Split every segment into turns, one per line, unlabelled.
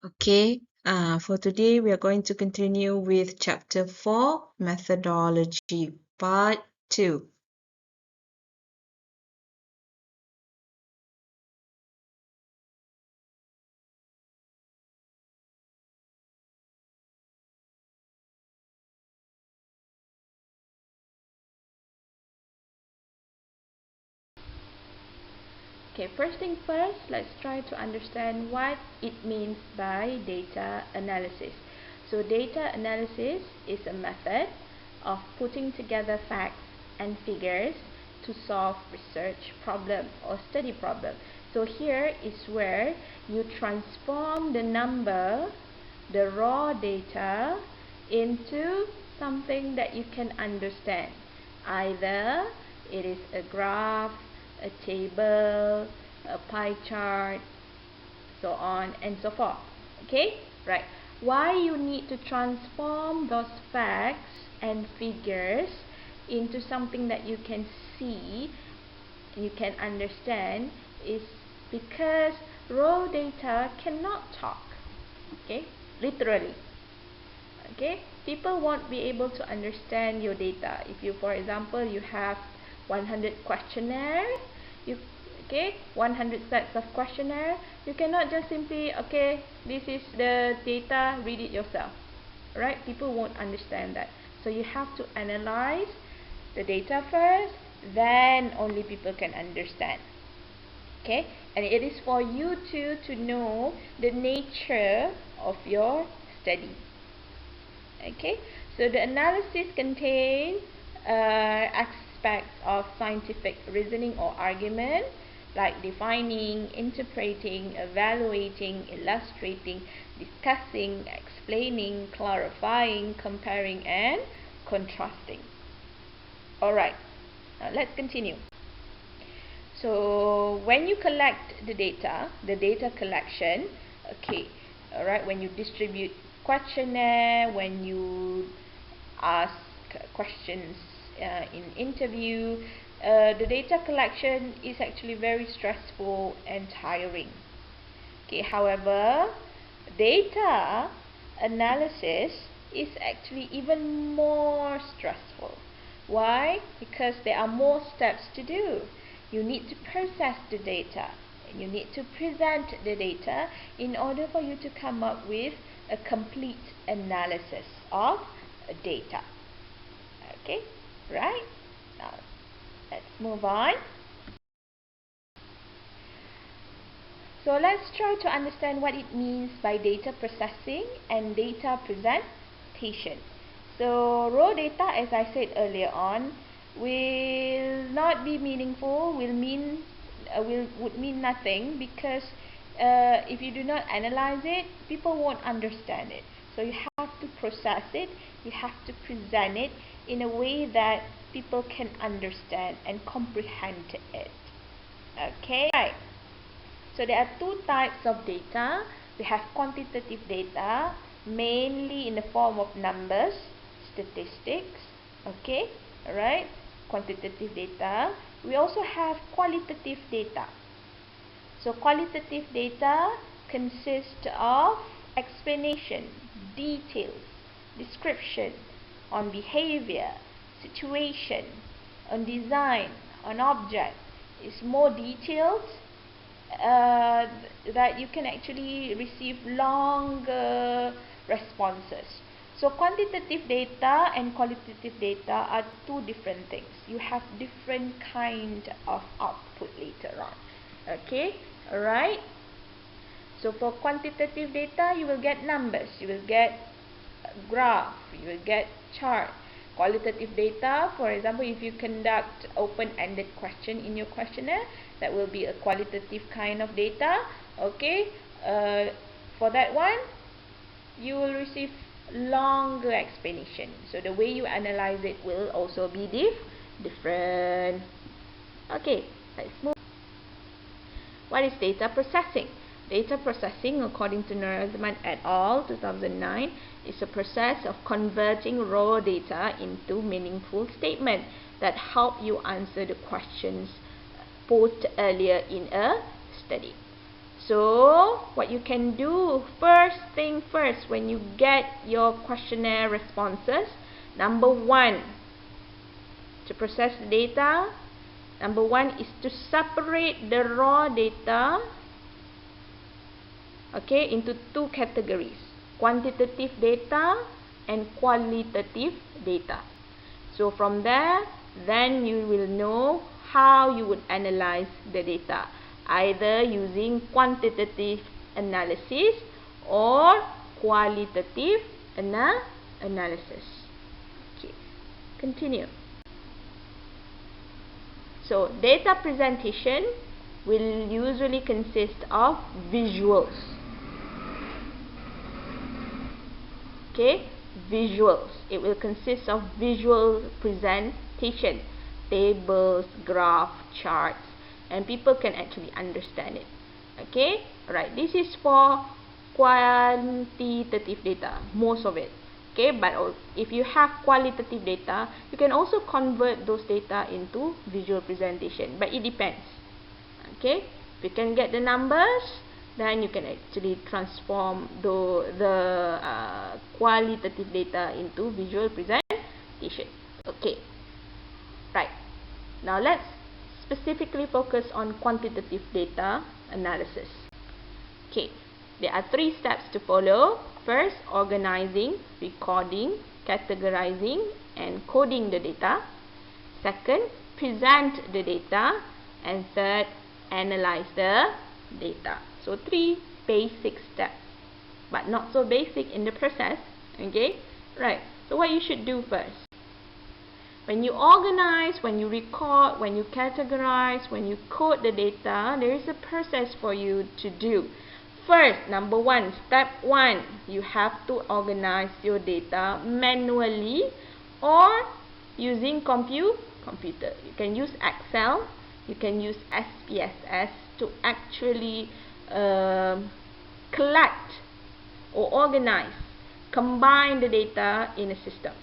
Okay, for today we are going to continue with chapter 4, Methodology, part 2.
Okay, first thing first, let's try to understand what it means by data analysis. So data analysis is a method of putting together facts and figures to solve research problem or study problem. So here is where you transform the number, the raw data, into something that you can understand. Either it is a graph, a table, a pie chart, so on and so forth. Okay? Right. Why you need to transform those facts and figures into something that you can see, you can understand, is because raw data cannot talk. Okay? Literally. Okay, people won't be able to understand your data. If you, for example, you have 100 questionnaire, you 100 sets of questionnaire, you cannot just simply, okay, this is the data, read it yourself. Right? People won't understand that. So you have to analyze the data first, then only people can understand. Okay, and it is for you to know the nature of your study. Okay, so the analysis contains aspects of scientific reasoning or argument, like defining, interpreting, evaluating, illustrating, discussing, explaining, clarifying, comparing, and contrasting. Alright, now let's continue. So when you collect the data collection, okay, alright, when you distribute questionnaire, when you ask questions in interview, the data collection is actually very stressful and tiring. Okay, however, data analysis is actually even more stressful. Why? Because there are more steps to do. You need to process the data, and you need to present the data in order for you to come up with a complete analysis of data. Okay, right? Now, let's move on. So let's try to understand what it means by data processing and data presentation. So raw data, as I said earlier on, will not be meaningful, would mean nothing, because if you do not analyze it, people won't understand it. So you have to process it, you have to present it in a way that people can understand and comprehend it. Okay, right. So there are two types of data. We have quantitative data, mainly in the form of numbers, statistics. Okay, alright, quantitative data. We also have qualitative data. So qualitative data consists of explanation, details, description on behavior, situation, on design, on object. It's more detailed, that you can actually receive longer responses. So quantitative data and qualitative data are two different things. You have different kind of output later on. Okay, alright. So for quantitative data, you will get numbers, you will get graph, you will get chart. Qualitative data, for example, if you conduct open-ended question in your questionnaire, that will be a qualitative kind of data. Okay, for that one, you will receive longer explanation. So the way you analyze it will also be different. Okay, let's move. What is data processing? Data processing, according to Narasimhan et al. 2009, is a process of converting raw data into meaningful statements that help you answer the questions put earlier in a study. So what you can do, first thing first, when you get your questionnaire responses, number one, to process the data, number one is to separate the raw data, okay, into two categories: quantitative data and qualitative data. So from there, then you will know how you would analyze the data, either using quantitative analysis or qualitative analysis. Okay, continue. So data presentation will usually consist of visuals. Okay, visuals. It will consist of visual presentation, tables, graphs, charts, and people can actually understand it. Okay, right. This is for quantitative data, most of it. Okay, but if you have qualitative data, you can also convert those data into visual presentation, but it depends. Okay, if you can get the numbers, then you can actually transform the qualitative data into visual presentation. Okay, right. Now let's specifically focus on quantitative data analysis. Okay, there are 3 steps to follow. First, organizing, recording, categorizing, and coding the data. Second, present the data. And third, analyze the data. So 3 basic steps, but not so basic in the process. Okay, right. So what you should do first, when you organize, when you record, when you categorize, when you code the data, there is a process for you to do. First, number 1, step 1, you have to organize your data manually or using computer. You can use Excel, you can use SPSS to actually collect or organize, combine the data in a system.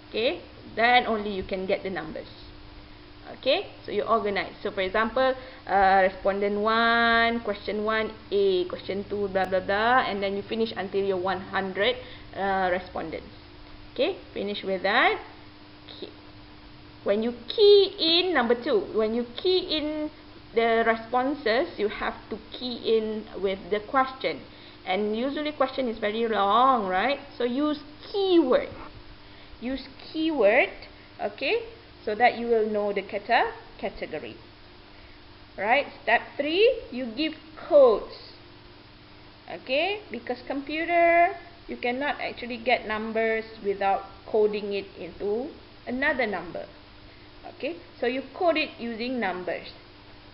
Okay, then only you can get the numbers. Okay, so you organize. So for example, respondent 1, question 1, A, question 2, blah blah blah, and then you finish until your 100 respondents. Okay, finish with that. Okay. When you key in, number 2, when you key in the responses, you have to key in with the question. And usually question is very long, right? So use keyword. Use keyword, okay, so that you will know the category. Right? Step 3, you give codes. Okay, because computer, you cannot actually get numbers without coding it into another number. Okay, so you code it using numbers.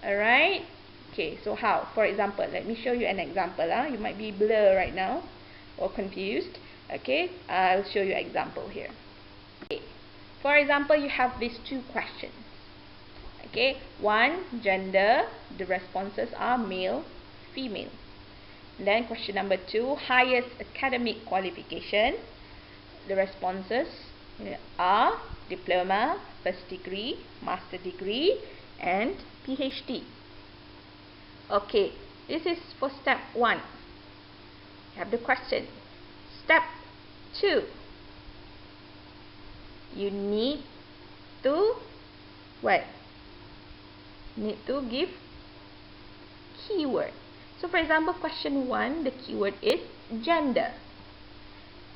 Alright? Okay, so how? For example, let me show you an example. You might be blur right now or confused. Okay, I'll show you an example here. Okay. For example, you have these 2 questions. Okay, 1, gender, the responses are male, female. Then question number 2, highest academic qualification, the responses are diploma, first degree, master degree, and PhD. Okay, this is for step 1. You have the question. Step 2. You need to what? Need to give keyword. So for example, question 1, the keyword is gender.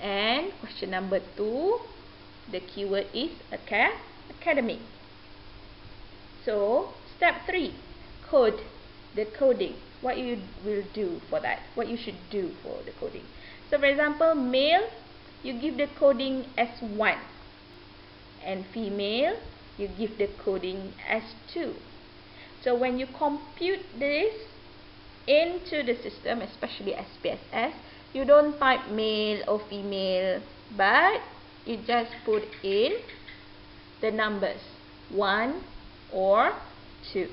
And question number 2, the keyword is academic. So step 3, code, the coding. What you will do for that? What you should do for the coding? So for example, male, you give the coding as 1. And female, you give the coding as 2. So when you compute this into the system, especially SPSS, you don't type male or female, but you just put in the numbers 1 or 2.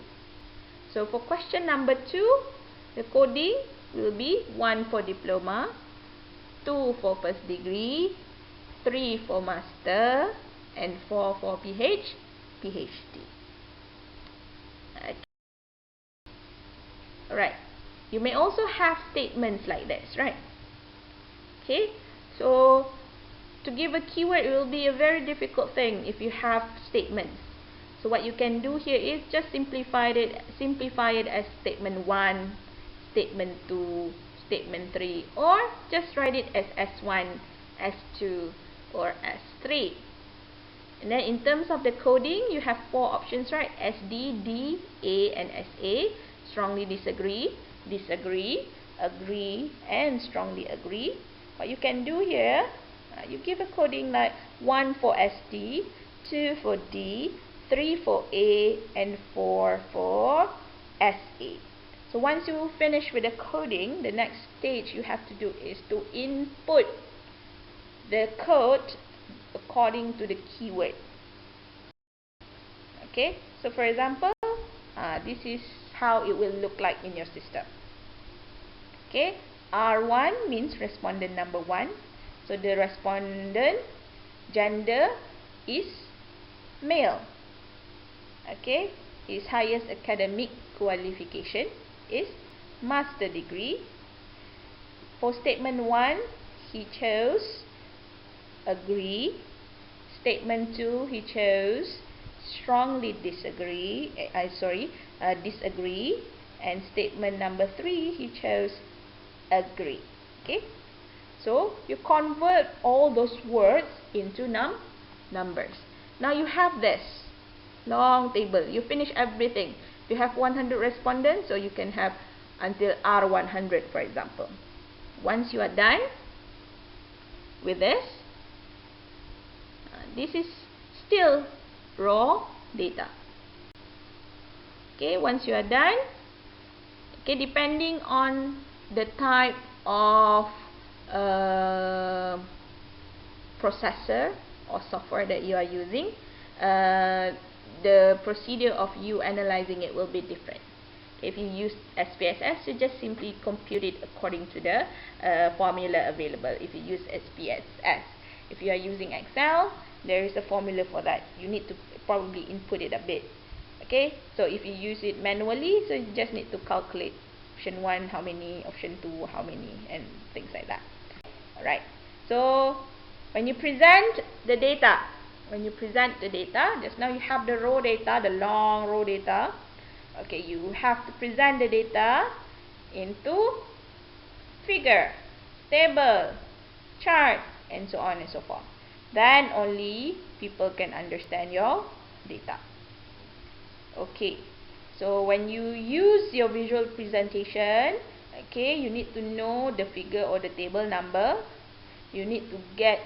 So for question number 2, the coding will be 1 for diploma, 2 for first degree, 3 for master, and 4 for PhD. Okay. Alright. You may also have statements like this, right? Okay, so to give a keyword, it will be a very difficult thing if you have statements. So what you can do here is just simplify it as statement 1, statement 2, statement 3, or just write it as S1, S2, or S3. And then in terms of the coding, you have 4 options, right? SD, D, A, and SA. Strongly disagree, disagree, agree, and strongly agree. What you can do here, you give a coding like 1 for SD, 2 for D, 3 for A, and 4 for SA. So once you finish with the coding, the next stage you have to do is to input the code according to the keyword. Okay, so for example, this is how it will look like in your system. Okay, R1 means respondent number 1. So the respondent gender is male. Okay, his highest academic qualification is master degree. For statement 1, he chose agree. Statement 2, he chose strongly disagree. Disagree. And statement number 3, he chose agree. Okay, so you convert all those words into numbers. Now you have this long table. You finish everything. You have 100 respondents, so you can have until R100, for example. Once you are done with this, this is still raw data. Okay, once you are done, okay, depending on the type of processor or software that you are using, the procedure of you analyzing it will be different. Okay, if you use SPSS, you just simply compute it according to the formula available. If you use SPSS, if you are using Excel, there is a formula for that. You need to probably input it a bit. Okay, so if you use it manually, so you just need to calculate option 1 how many, option 2 how many, and things like that. Alright, so when you present the data, just now you have the raw data, the long raw data. Okay, you have to present the data into figure, table, chart, and so on and so forth. Then only people can understand your data. Okay, so when you use your visual presentation, okay, you need to know the figure or the table number. You need to get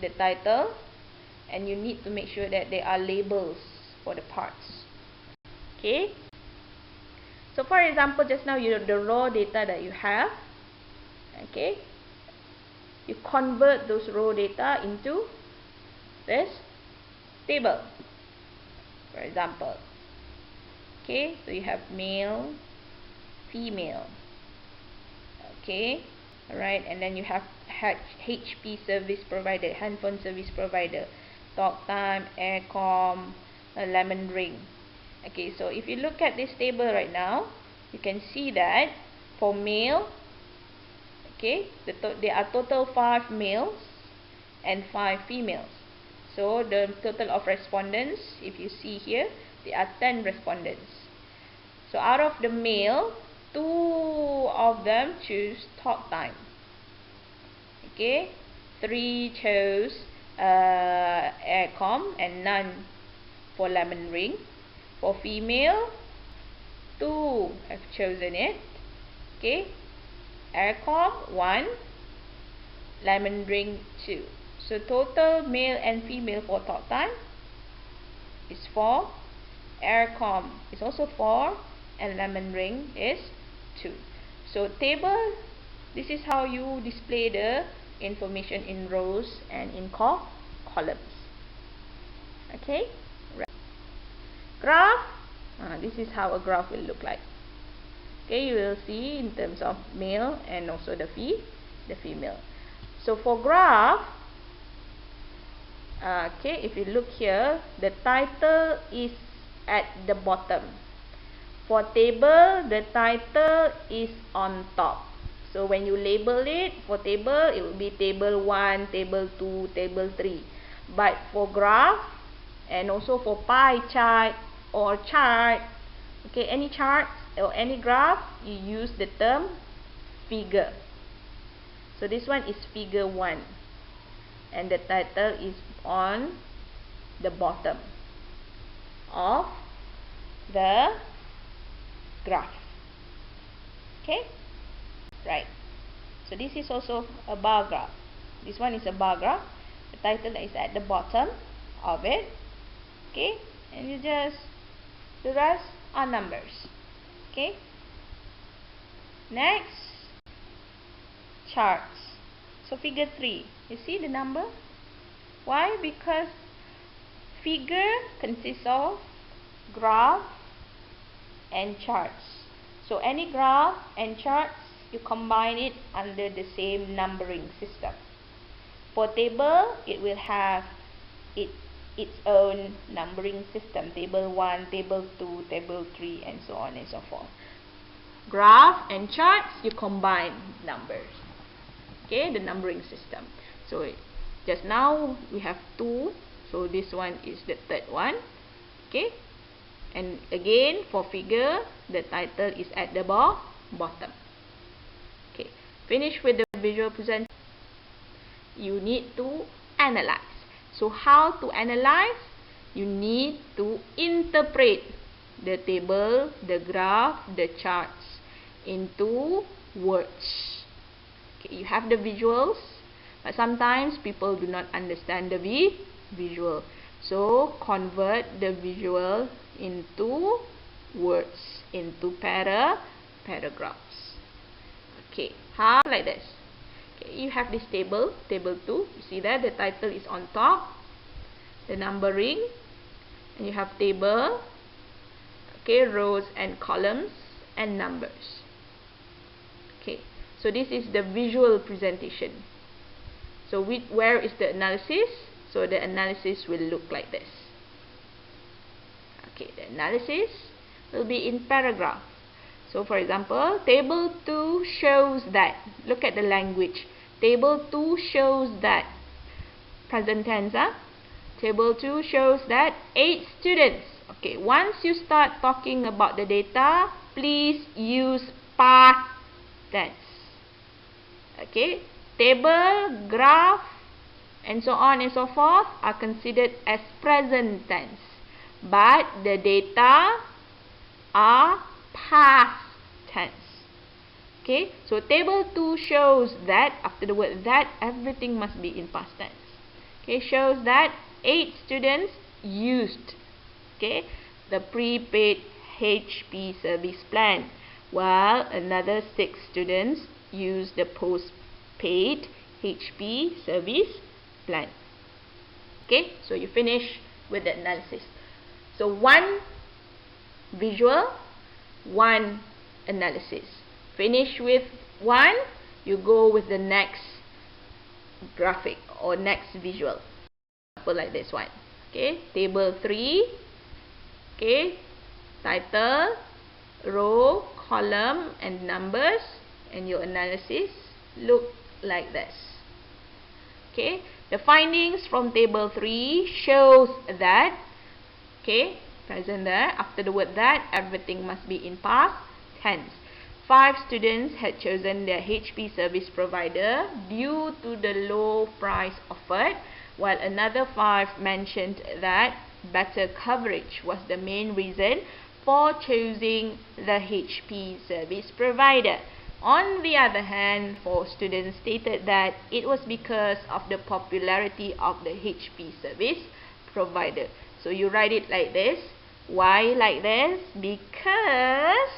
the title, and you need to make sure that there are labels for the parts. Okay, so for example, just now the raw data that you have, okay, you convert those raw data into this table, for example. Okay, so you have male, female. Okay, alright, and then you have HP service provider, handphone service provider, talk time, aircom, lemon ring. Okay, so if you look at this table right now, you can see that for male, okay, there are total 5 males and 5 females. So the total of respondents, if you see here, there are 10 respondents. So out of the male, 2 of them choose talk time. Okay, 3 chose aircom and none for lemon ring. For female, 2 have chosen it. Okay, aircom 1, lemon ring 2. So total male and female for talk time is 4. Aircom is also 4, and lemon ring is 2. So table, this is how you display the information in rows and in columns. Okay, right. Graph, this is how a graph will look like. Okay, you will see in terms of male and also the female. So for graph, okay, if you look here, the title is at the bottom. For table, the title is on top. So when you label it, for table, it will be table 1, table 2, table 3. But for graph, and also for pie chart or chart, okay, any chart or any graph, you use the term figure. So this one is figure 1. And the title is on the bottom of the graph. Okay, right. So this is also a bar graph. This one is a bar graph. The title is at the bottom of it. Okay, and you just, the rest are numbers. Okay, next, charts. So figure 3, you see the number? Why? Because figure consists of graph and charts. So any graph and charts, you combine it under the same numbering system. For table, it will have its own numbering system. Table 1, table 2, table 3, and so on and so forth. Graph and charts, you combine numbers. Okay, the numbering system. So just now we have 2. So this one is the third one. Okay. And again, for figure, the title is at the bottom. Okay, finish with the visual presentation. You need to analyze. So how to analyze? You need to interpret the table, the graph, the charts into words. Okay, you have the visuals, but sometimes people do not understand the visual. So convert the visual into words, into paragraphs. Okay, how? Like this. Okay, you have this table, table 2. You see that the title is on top, the numbering, and you have table, okay, rows and columns and numbers. Okay, so this is the visual presentation. So where is the analysis? So the analysis will look like this. Okay, the analysis will be in paragraph. So for example, table 2 shows that. Look at the language. Table 2 shows that. Present tense. Table 2 shows that 8 students. Okay, once you start talking about the data, please use past tense. Okay, table, graph, and so on and so forth are considered as present tense, but the data are past tense. Okay, so table 2 shows that, after the word that, everything must be in past tense. Okay, shows that 8 students used, okay, the prepaid HP service plan, while another 6 students used the postpaid HP service plan. Okay, so you finish with the analysis. So one visual, one analysis. Finish with one, you go with the next graphic or next visual. Like this one. Okay, table 3. Okay, title, row, column, and numbers, and your analysis look like this. Okay, the findings from table 3 shows that, okay, present there, after the word that, everything must be in past tense. 5 students had chosen their HP service provider due to the low price offered, while another 5 mentioned that better coverage was the main reason for choosing the HP service provider. On the other hand, 4 students stated that it was because of the popularity of the HP service provider. So you write it like this. Why like this? Because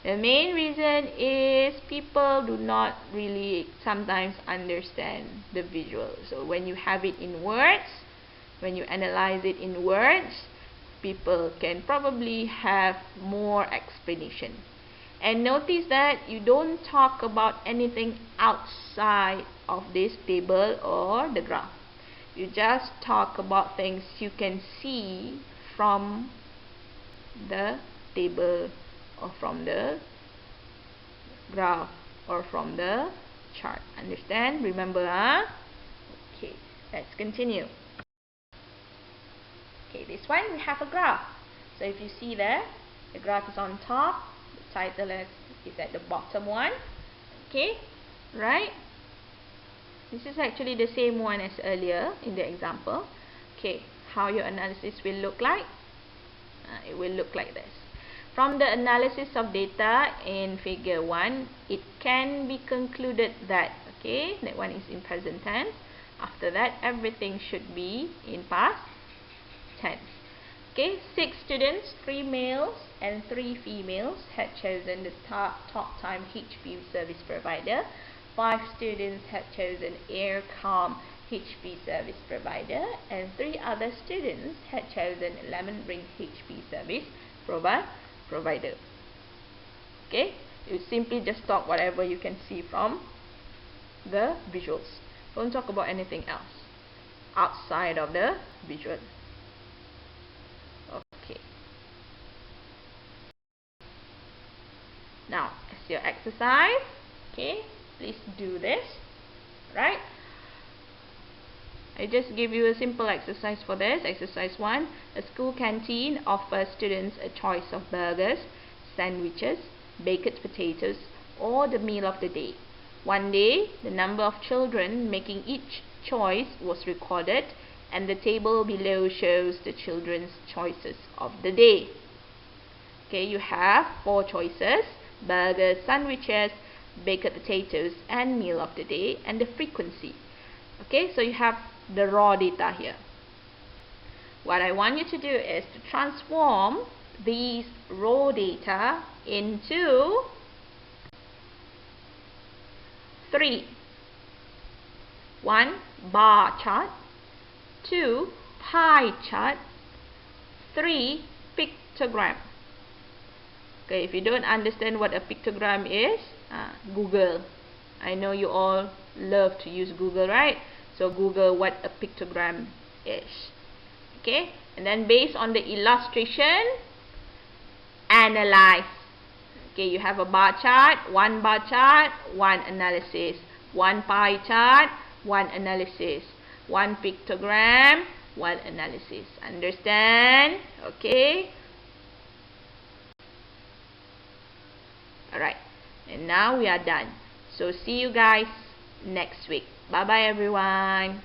the main reason is people do not really sometimes understand the visual. So when you have it in words, when you analyze it in words, people can probably have more explanation. And notice that you don't talk about anything outside of this table or the graph. You just talk about things you can see from the table or from the graph or from the chart. Understand? Remember, huh? Okay, let's continue. Okay, this one we have a graph. So if you see there, the graph is on top, the title is at the bottom one. Okay, right? This is actually the same one as earlier in the example. Okay, how your analysis will look like? It will look like this. From the analysis of data in figure 1, it can be concluded that, okay, that one is in present tense. After that, everything should be in past tense. Okay, 6 students, 3 males and 3 females had chosen the talk time HB service provider. 5 students had chosen Aircom HB service provider, and 3 other students had chosen Lemon Ring HB service provider. Okay, you simply just talk whatever you can see from the visuals. Don't talk about anything else outside of the visual. Okay. Now, as your exercise, okay, please do this, right? I just give you a simple exercise for this. Exercise 1. A school canteen offers students a choice of burgers, sandwiches, baked potatoes, or the meal of the day. One day, the number of children making each choice was recorded, and the table below shows the children's choices of the day. Okay, you have 4 choices: burgers, sandwiches, baked potatoes, and meal of the day, and the frequency. Okay, so you have the raw data here. What I want you to do is to transform these raw data into 3. 1. Bar chart. 2. Pie chart. 3. Pictogram. Okay, if you don't understand what a pictogram is, Google. I know you all love to use Google, right? So Google what a pictogram is. Okay, and then based on the illustration, analyze. Okay, you have a bar chart, 1 bar chart, 1 analysis. 1 pie chart, 1 analysis. 1 pictogram, 1 analysis. Understand? Okay. Alright, and now we are done. So see you guys next week. Bye bye everyone.